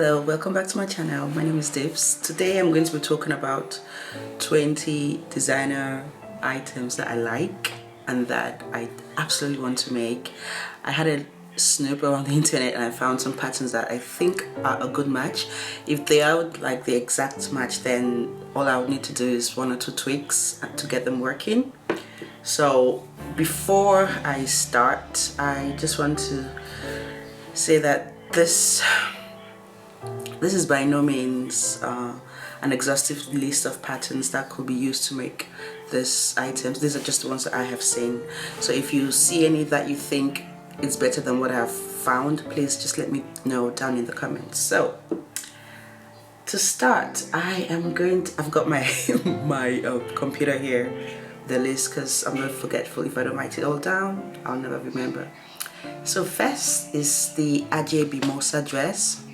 Hello, welcome back to my channel. My name is Dips. Today I'm going to be talking about 20 designer items that I like and that I absolutely want to make. I had a snoop around the internet and I found some patterns that I think are a good match. If they are like the exact match, then all I would need to do is one or two tweaks to get them working. So before I start, I just want to say that this is by no means an exhaustive list of patterns that could be used to make these items. These are just the ones that I have seen. So if you see any that you think is better than what I have found, please just let me know down in the comments. So to start, I've got my my computer here, the list, because I'm not forgetful. If I don't write it all down, I'll never remember. So first is the Ajay Mimosa dress.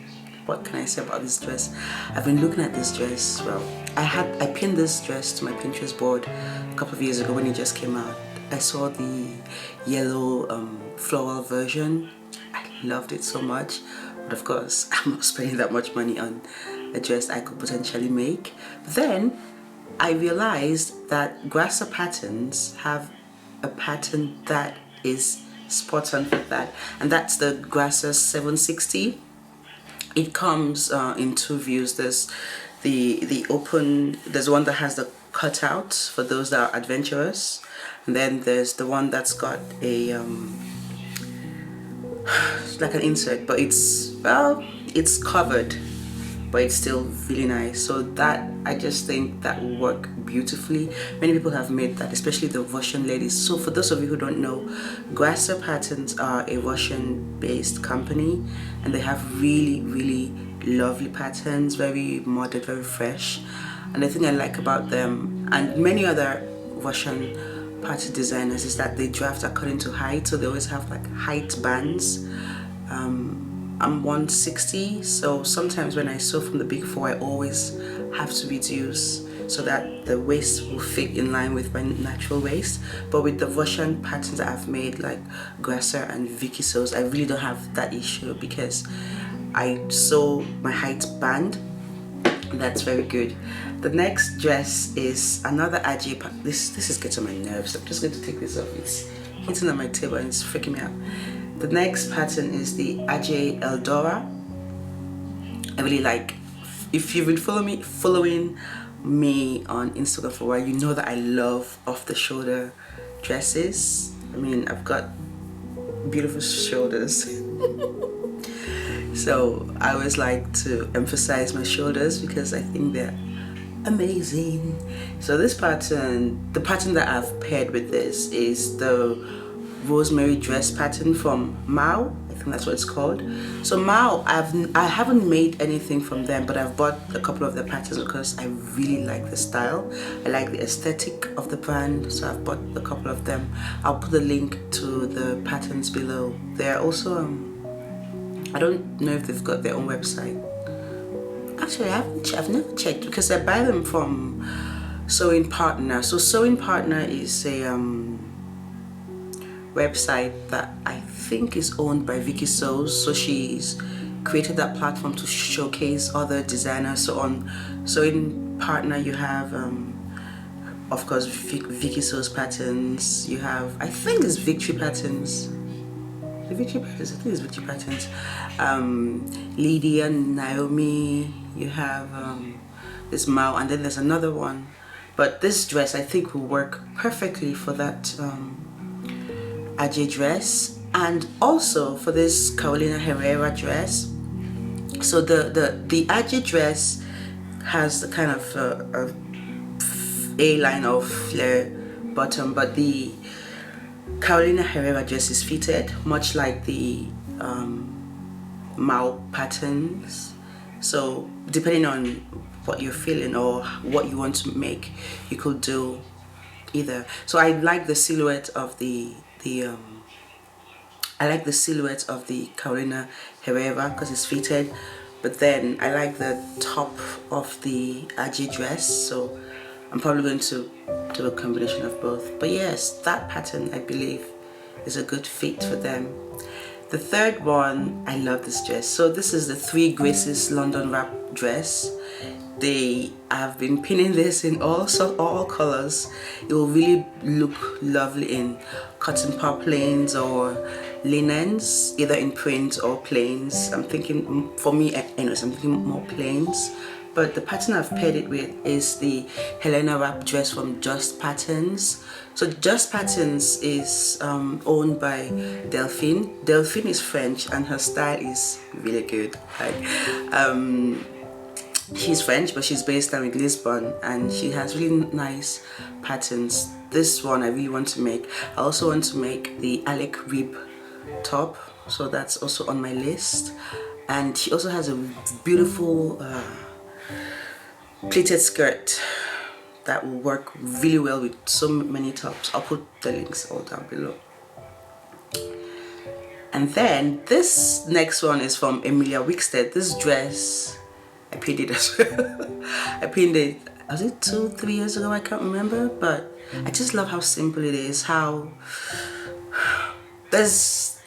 What can I say about this dress? I've been looking at this dress. Well, I pinned this dress to my Pinterest board a couple of years ago when it just came out. I saw the yellow floral version. I loved it so much, but of course I'm not spending that much money on a dress I could potentially make. But then I realized that Grasser Patterns have a pattern that is spot on for that, and that's the Grasser 760. It comes in two views. There's the open, there's one that has the cutout for those that are adventurous, and then there's the one that's got a like an insert, but it's covered, but it's still really nice. So that, I just think that will work beautifully. Many people have made that, especially the Russian ladies. So for those of you who don't know, Grasser Patterns are a Russian based company, and they have really lovely patterns, very modern, very fresh. And the thing I like about them and many other Russian pattern designers is that they draft according to height. So they always have like height bands. I'm 160, so sometimes when I sew from the big four, I always have to reduce so that the waist will fit in line with my natural waist. But with the Russian patterns that I've made, like Grasser and Vicky sews, I really don't have that issue because I sew my height band, and that's very good. The next dress is another Ajay pattern. This is getting on my nerves. I'm just going to take this off. It's hitting on my table and it's freaking me out. The next pattern is the Ajay Eldora. I really like, if you've been following me on Instagram for a while, you know that I love off the shoulder dresses. I mean, I've got beautiful shoulders. So I always like to emphasize my shoulders because I think they're amazing. So this pattern, the pattern that I've paired with this is the Rosemary dress pattern from Mao. I think that's what it's called. So Mao, I haven't made anything from them, but I've bought a couple of their patterns because I really like the style. I like the aesthetic of the brand, so I've bought a couple of them. I'll put a link to the patterns below. They're also I don't know if they've got their own website. Actually, I've never checked because I buy them from Sewing Partner. So Sewing Partner is a website that I think is owned by Vicky Sews. So she's created that platform to showcase other designers. So on Sewing Partner you have of course Vicky Sews patterns. You have, I think it's Victory Patterns. The Victory Patterns, I think it's Victory Patterns. Lydia, Naomi, you have this Mao, and then there's another one. But this dress I think will work perfectly for that Ajay dress, and also for this Carolina Herrera dress. So the Ajay dress has the kind of A-line of flare bottom, but the Carolina Herrera dress is fitted, much like the Mao patterns. So depending on what you're feeling or what you want to make, you could do either. So I like the silhouette of the Carolina Herrera because it's fitted, but then I like the top of the Ajay dress, so I'm probably going to do a combination of both. But yes, that pattern I believe is a good fit for them. The third one, I love this dress. So this is the Three Graces London wrap dress. They have been pinning this in all colors. It will really look lovely in cotton poplins or linens, either in print or plains. I'm thinking, for me anyways, I'm thinking more plains. But the pattern I've paired it with is the Helena wrap dress from Just Patterns. So Just Patterns is owned by Delphine. Delphine is French and her style is really good. She's French, but she's based down in Lisbon, and she has really nice patterns. This one I really want to make. I also want to make the Alec rib top, so that's also on my list. And she also has a beautiful pleated skirt that will work really well with so many tops. I'll put the links all down below. And then this next one is from Emilia Wickstead. This dress, I pinned it as well. I pinned it, was it 2-3 years ago? I can't remember, but I just love how simple it is. How there's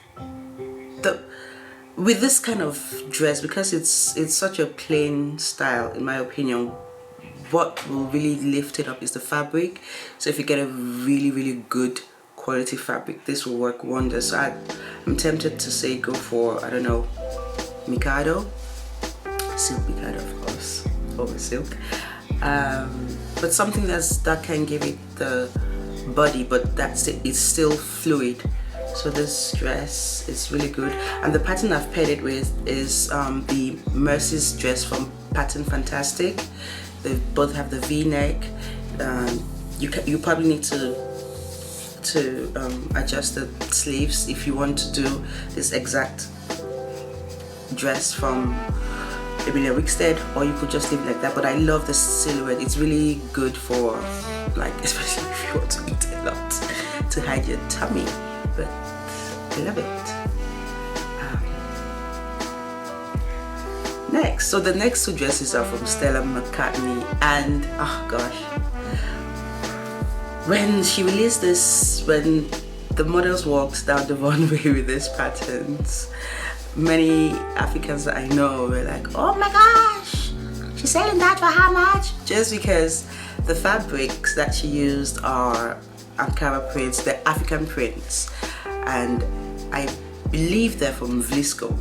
with this kind of dress, because it's such a plain style, in my opinion, what will really lift it up is the fabric. So if you get a really good quality fabric, this will work wonders. So I'm tempted to say go for, I don't know, Mikado, silk Mikado, of course, over silk, but something that can give it the body, but that's it, it's still fluid. So this dress is really good, and the pattern I've paired it with is the Mercy's dress from Pattern Fantastic. They both have the V-neck. You probably need to adjust the sleeves if you want to do this exact dress from Emilia Wickstead, or you could just leave it like that. But I love the silhouette. It's really good for, like, especially if you want to eat a lot, to hide your tummy. But I love it. Next, so the next two dresses are from Stella McCartney, and oh gosh, when she released this, when the models walked down the runway with these patterns, many Africans that I know were like, oh my gosh, she's selling that for how much? Just because the fabrics that she used are Ankara prints, they're African prints, and I believe they're from Vlisco.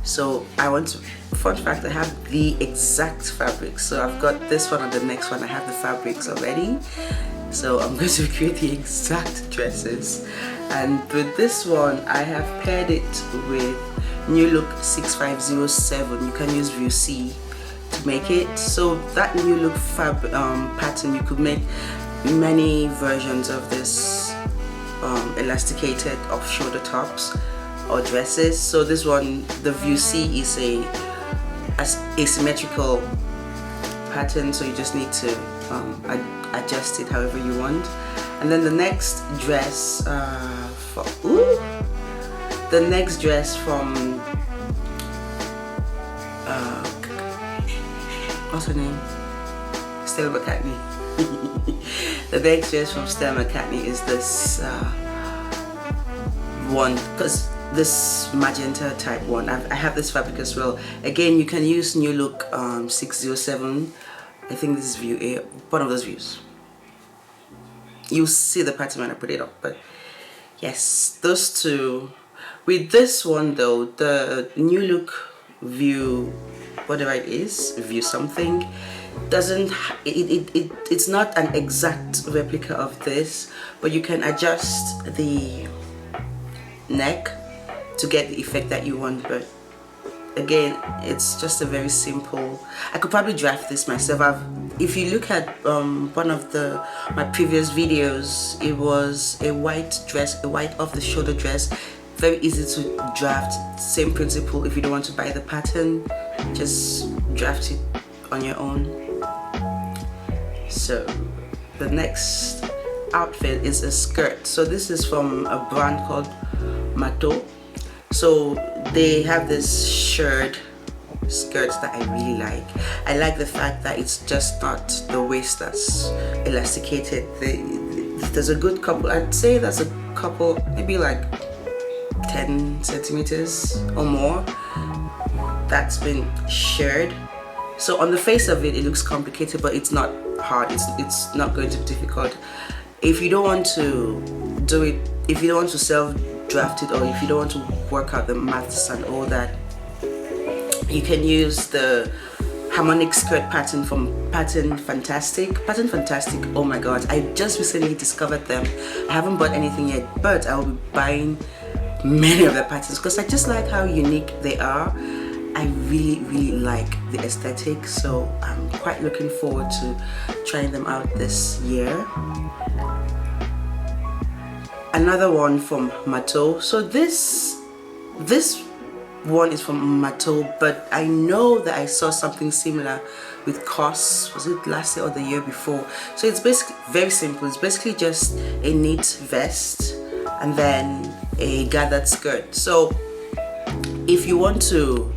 So I want to, fun fact, I have the exact fabrics. So I've got this one and the next one, I have the fabrics already. So I'm going to create the exact dresses. And with this one, I have paired it with New Look 6507. You can use View C to make it. So that New Look pattern, you could make many versions of this elasticated off shoulder tops or dresses. So this one, the View C, is a asymmetrical pattern, so you just need to adjust it however you want. And then the next dress the next dress from what's her name? Stella McCartney. The next dress from Stella McCartney is this one, because this magenta type one, I have this fabric as well. Again, you can use New Look 607. I think this is View A, one of those views. You'll see the pattern when I put it up, but yes, those two. With this one though, the New Look View, whatever it is, View something, doesn't, it's not an exact replica of this, but you can adjust the neck to get the effect that you want. But again, it's just a very simple, I could probably draft this myself. If you look at one of my previous videos, it was a white dress, a white off the shoulder dress, very easy to draft. Same principle. If you don't want to buy the pattern, just draft it on your own. So the next outfit is a skirt. So this is from a brand called Mato. So they have this shirts that I really like. I like the fact that it's just not the waist that's elasticated. There's a good couple, I'd say there's a couple, maybe like 10 centimeters or more that's been shared. So on the face of it, it looks complicated, but it's not hard. It's not going to be difficult. If you don't want to do it, if you don't want to self-draft it, or if you don't want to work out the maths and all that, you can use the harmonic skirt pattern from Pattern Fantastic. Pattern Fantastic, oh my god, I just recently discovered them. I haven't bought anything yet, but I will be buying many of their patterns because I just like how unique they are. I really like the aesthetic, so I'm quite looking forward to trying them out this year. Another one from Mato. So this one is from Mato, but I know that I saw something similar with COS. Was it last year or the year before? So it's basically very simple. It's basically just a neat vest and then a gathered skirt. So if you want to,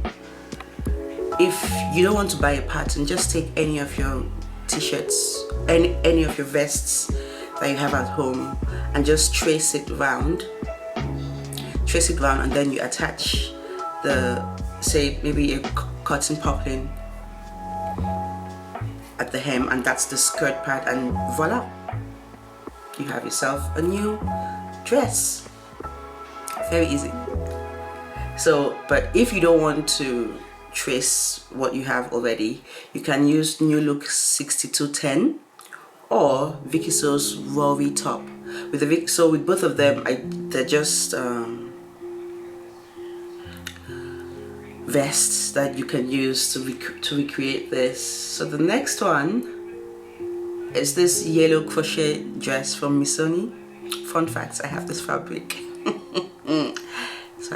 if you don't want to buy a pattern, just take any of your t-shirts, any of your vests that you have at home, and just trace it round, and then you attach the, say maybe a cotton poplin at the hem, and that's the skirt part, and voila, you have yourself a new dress. Very easy. So, but if you don't want to trace what you have already, you can use New Look 6210 or Vicky So's Rory top. With the so with both of them, they're just vests that you can use to recreate this. So the next one is this yellow crochet dress from Missoni. Fun facts: I have this fabric. So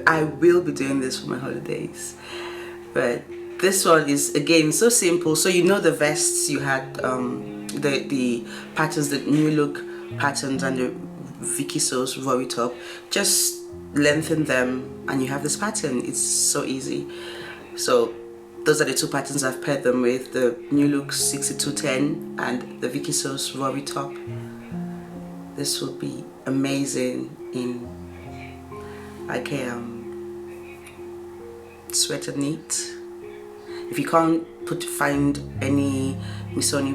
I will be doing this for my holidays. But this one is again so simple. So you know the vests you had, the patterns, the New Look patterns and the Vicky So's Rory top. Just lengthen them and you have this pattern. It's so easy. So those are the two patterns I've paired them with: the New Look 6210 and the Vicky So's Rory top. This will be amazing in like a sweater knit. If you can't find any Missoni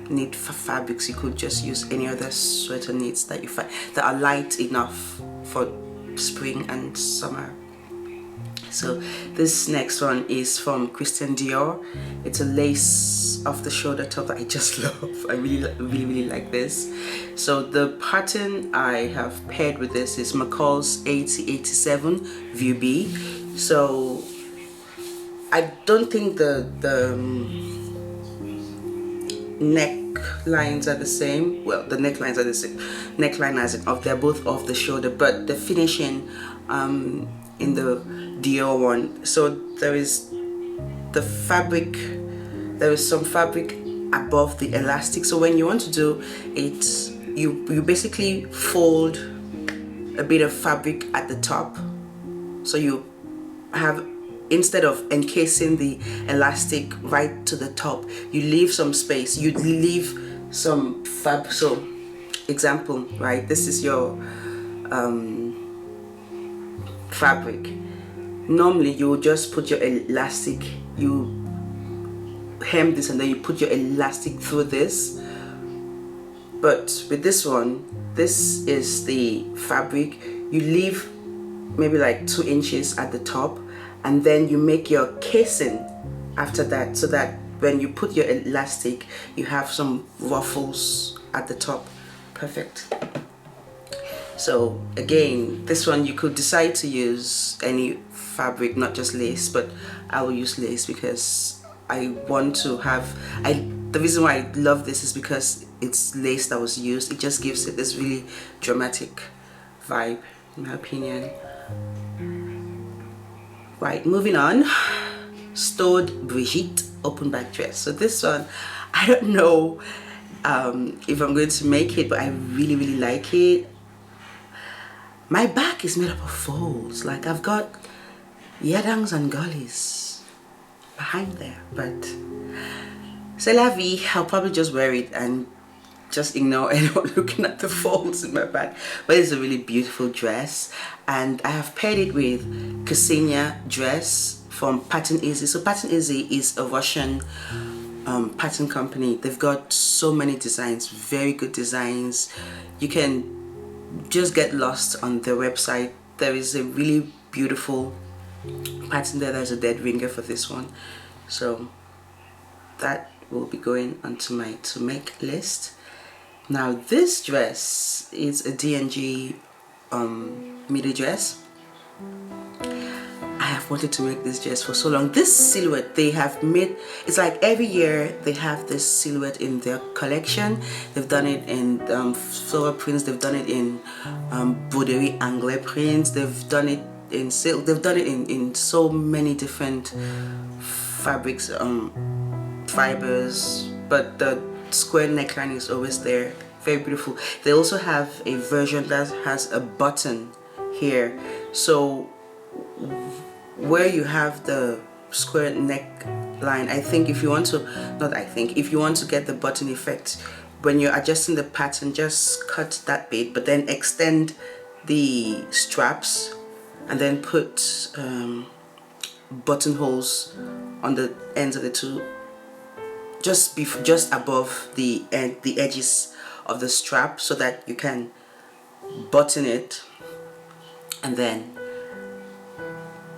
knit fabrics, you could just use any other sweater knits that you find that are light enough for spring and summer. So this next one is from Christian Dior. It's a lace off the shoulder top that I just love. I really like this. So the pattern I have paired with this is McCall's 8087 View B. So I don't think the necklines are the same. Well, the necklines are the same. Neckline as in they're both off the shoulder, but the finishing in the Dior one. So there is the fabric. There is some fabric above the elastic. So when you want to do it, you basically fold a bit of fabric at the top. So you have, instead of encasing the elastic right to the top, you leave some space. You leave some fabric. So example, right? This is your fabric. Normally you will just put your elastic, you hem this and then you put your elastic through this. But with this one, this is the fabric. You leave maybe like 2 inches at the top, and then you make your casing after that, so that when you put your elastic, you have some ruffles at the top. Perfect. So again, this one you could decide to use any fabric, not just lace, but I will use lace because I want to have, the reason why I love this is because it's lace that was used. It just gives it this really dramatic vibe, in my opinion. Right, moving on. Stowed Brigitte open back dress. So this one, I don't know if I'm going to make it, but I really like it. My back is made up of folds. Like I've got yadangs and gullies behind there, but c'est la vie. I'll probably just wear it and just ignore anyone looking at the folds in my back. But it's a really beautiful dress, and I have paired it with Ksenia dress from Pattern Easy. So Pattern Easy is a Russian pattern company. They've got so many designs, very good designs. You can just get lost on their website. There is a really beautiful pattern there. There's a dead ringer for this one, so that will be going onto my to make list. Now this dress is a D&G midi dress. I have wanted to make this dress for so long. This silhouette they have made, it's like every year they have this silhouette in their collection. They've done it in floral prints, they've done it in Butterick anglais prints, they've done it in silk, they've done it in so many different fabrics, fibers, but the square neckline is always there. Very beautiful. They also have a version that has a button here, so where you have the square neckline, I think if you want to, not I think, if you want to get the button effect, when you're adjusting the pattern, just cut that bit, but then extend the straps and then put buttonholes on the ends of the two, just above the edges of the strap, so that you can button it, and then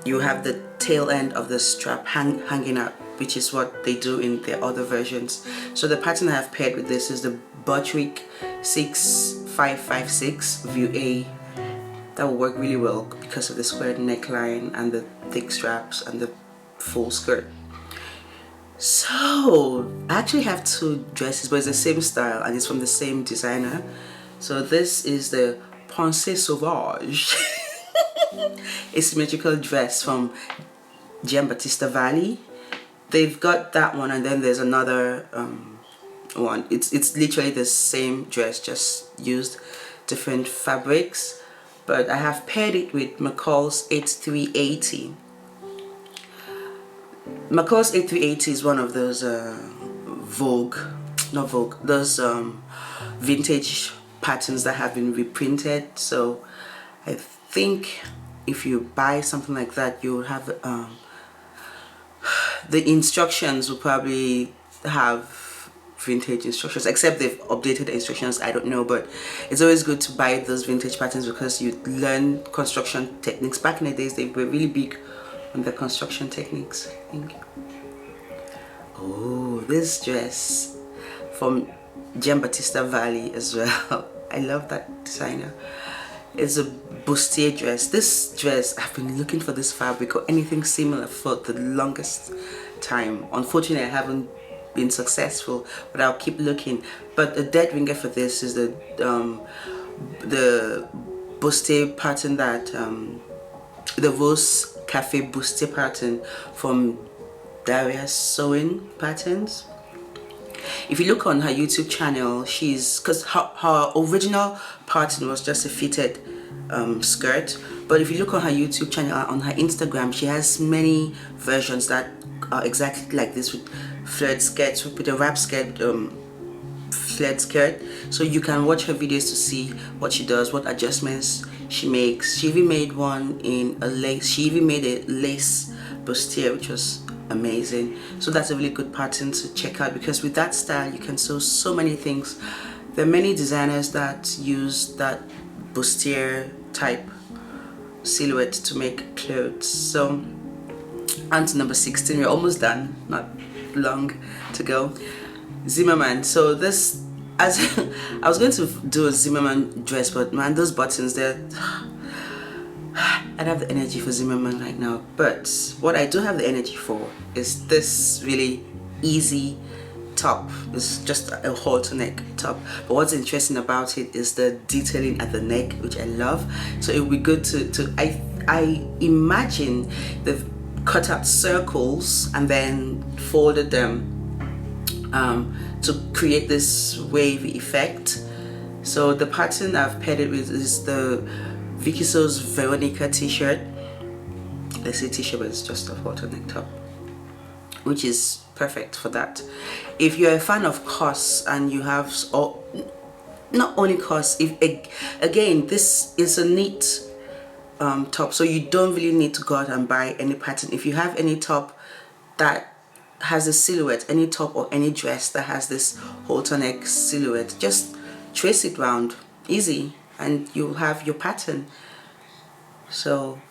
you have the tail end of the strap hanging out, which is what they do in their other versions. So the pattern I have paired with this is the Butterick 6556 View A. That will work really well because of the square neckline and the thick straps and the full skirt. So I actually have two dresses, but it's the same style and it's from the same designer. So this is the Pensée Sauvage a symmetrical dress from Giambattista Valli. They've got that one, and then there's another one. It's literally the same dress, just used different fabrics. But I have paired it with McCall's 8380. McCall's 8380 is one of those those vintage patterns that have been reprinted. So I think if you buy something like that, you'll have the instructions will probably have vintage instructions, except they've updated the instructions, I don't know. But it's always good to buy those vintage patterns because you learn construction techniques. Back in the days, they were really big on the construction techniques, I think. Oh, this dress from Giambattista Valli as well. I love that designer. It's a bustier dress. This dress, I've been looking for this fabric or anything similar for the longest time. Unfortunately, I haven't been successful, but I'll keep looking. But the dead ringer for this is the bustier pattern, that the Rose Cafe bustier pattern from Daria's Sewing Patterns. If you look on her YouTube channel, because her original pattern was just a fitted skirt, but if you look on her YouTube channel, on her Instagram, she has many versions that are exactly like this, with flared skirts, with a wrap skirt, flared skirt. So you can watch her videos to see what she does, what adjustments she makes. She even made one in a lace. She even made a lace bustier, which was amazing. So that's a really good pattern to check out, because with that style you can sew so many things. There are many designers that use that bustier type silhouette to make clothes. So on to number 16. We're almost done, not long to go. Zimmerman. So this, as I was going to do a Zimmerman dress, but man, those buttons, they're I don't have the energy for Zimmerman right now. But what I do have the energy for is this really easy top. It's just a halter neck top, but what's interesting about it is the detailing at the neck, which I love. So it would be good to I imagine they've cut out circles and then folded them to create this wavy effect. So the pattern I've paired it with is the Vicky So's Veronica t-shirt. Let's say t-shirt, but it's just a halter neck top, which is perfect for that. If you're a fan of COS and you have, or not only cost, if again, this is a neat top, so you don't really need to go out and buy any pattern. If you have any top that has a silhouette, any top or any dress that has this halter neck silhouette, just trace it round, easy, and you'll have your pattern. So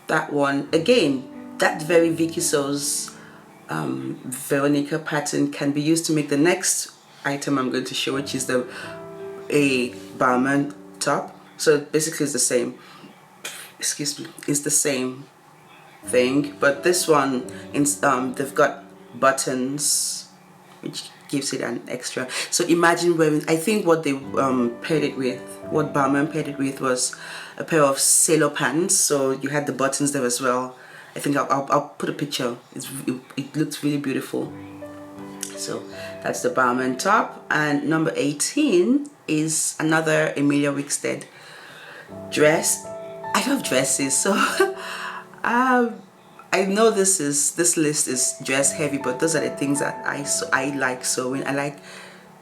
that one, again, that very Vicky So's Veronica pattern can be used to make the next item I'm going to show, which is a Balmain top. So basically it's the same, excuse me, it's the same thing, but this one, they've got buttons, which gives it an extra. So imagine wearing, I think what they paired it with, what Balmain paired it with, was a pair of sailor pants. So you had the buttons there as well. I think I'll put a picture. It looks really beautiful. So that's the Balmain top. And number 18 is another Emilia Wickstead dress. I love dresses, so I know this list is dress heavy, but those are the things that I like sewing. I like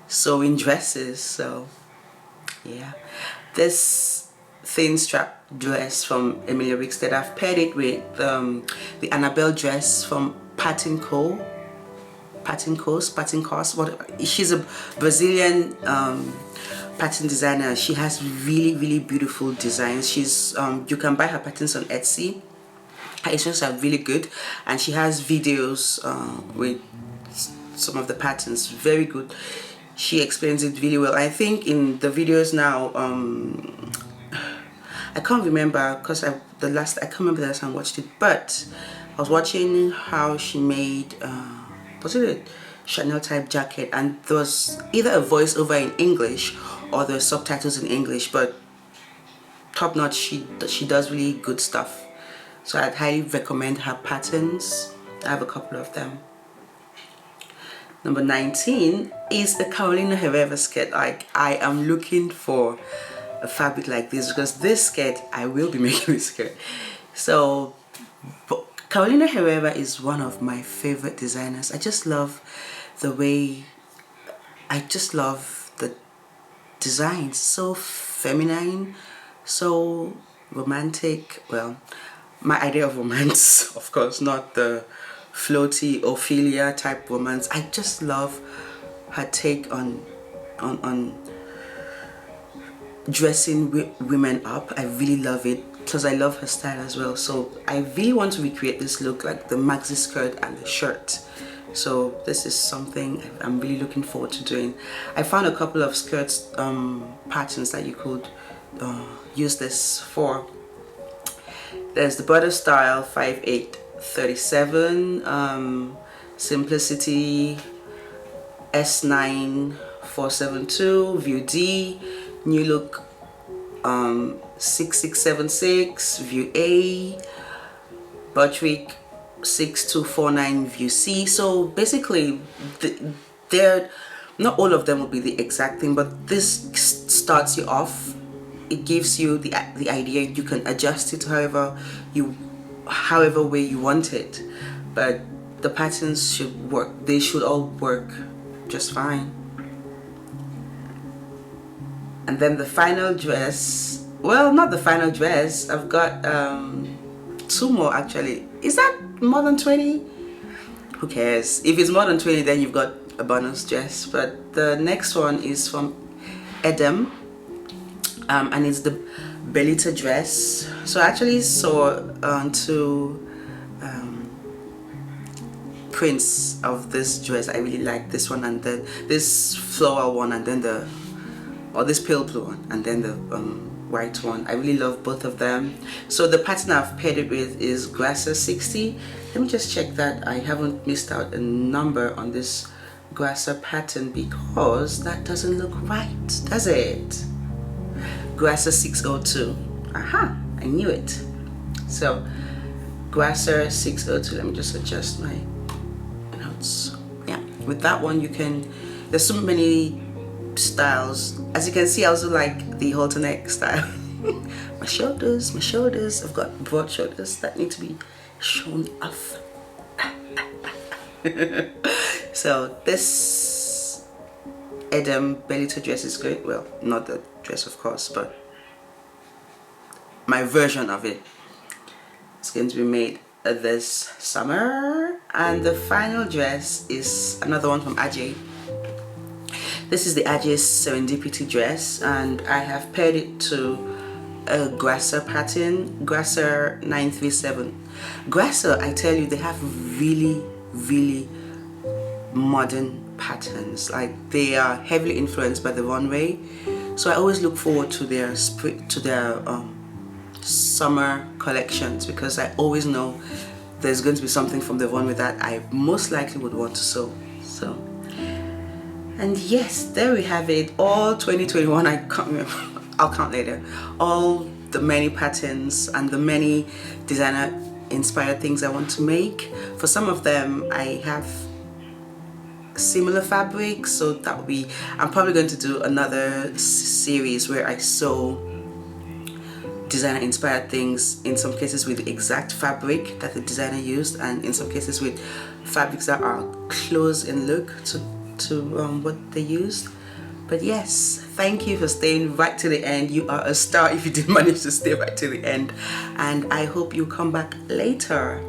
sewing dresses. So yeah, this thin strap dress from Emilia Wickstead, I've paired it with the Annabelle dress from Patin Cos. She's a Brazilian pattern designer. She has really beautiful designs. She's you can buy her patterns on Etsy. Her instructions are really good, and she has videos with some of the patterns, very good. She explains it really well. I think in the videos now, I can't remember because I can't remember the last time I watched it, but I was watching how she made was it a Chanel type jacket, and there was either a voiceover in English or the subtitles in English, but top notch. She does really good stuff, so I'd highly recommend her patterns. I have a couple of them. Number 19 is a Carolina Herrera skirt. Like, I am looking for a fabric like this, because this skirt, I will be making this skirt. So Carolina Herrera is one of my favorite designers. I just love the way, I just love the designs. So feminine, so romantic. Well, my idea of romance, of course, not the floaty Ophelia type romance. I just love her take on dressing women up. I really love it, because I love her style as well. So I really want to recreate this look, like the maxi skirt and the shirt. So this is something I'm really looking forward to doing. I found a couple of skirts patterns that you could use this for. There's the Butter Style 5837, Simplicity S9 472, View D, New Look 6676, View A, Butterick 6249, View C. So basically, they're not all of them will be the exact thing, but this starts you off. It gives you the idea. You can adjust it however way you want it, but the patterns should work. They should all work just fine. And then the final dress, well, not the final dress, I've got two more actually. Is that more than 20? Who cares? If it's more than 20, then you've got a bonus dress. But the next one is from Edem, and it's the Bellita dress. So I actually saw two prints of this dress. I really like this one, and then this floral one, and then this pale blue one, and then the white one. I really love both of them. So the pattern I've paired it with is Grasser 60. Let me just check that I haven't missed out a number on this Grasser pattern, because that doesn't look right, does it? Grasser 602. Aha, I knew it. So Grasser 602. Let me just adjust my notes. Yeah, with that one you can, there's so many styles. As you can see, I also like the halter neck style. my shoulders, I've got broad shoulders that need to be shown off. So this Edam belly-to dress is good. Well, not the dress of course, but my version of it. It's going to be made this summer. And the final dress is another one from Ajay. This is the Ajay Serendipity dress, and I have paired it to a Grasser pattern, Grasser 937. Grasser, I tell you, they have really modern patterns. Like, they are heavily influenced by the runway, so I always look forward to their summer collections, because I always know there's going to be something from the runway that I most likely would want to sew. So, and yes, there we have it, all 2021. I can't remember, I'll count later, all the many patterns and the many designer inspired things I want to make. For some of them I have similar fabrics, so that will be, I'm probably going to do another series where I sew designer inspired things, in some cases with the exact fabric that the designer used, and in some cases with fabrics that are close in look to what they used. But yes, thank you for staying right to the end. You are a star if you did manage to stay right to the end, and I hope you come back later.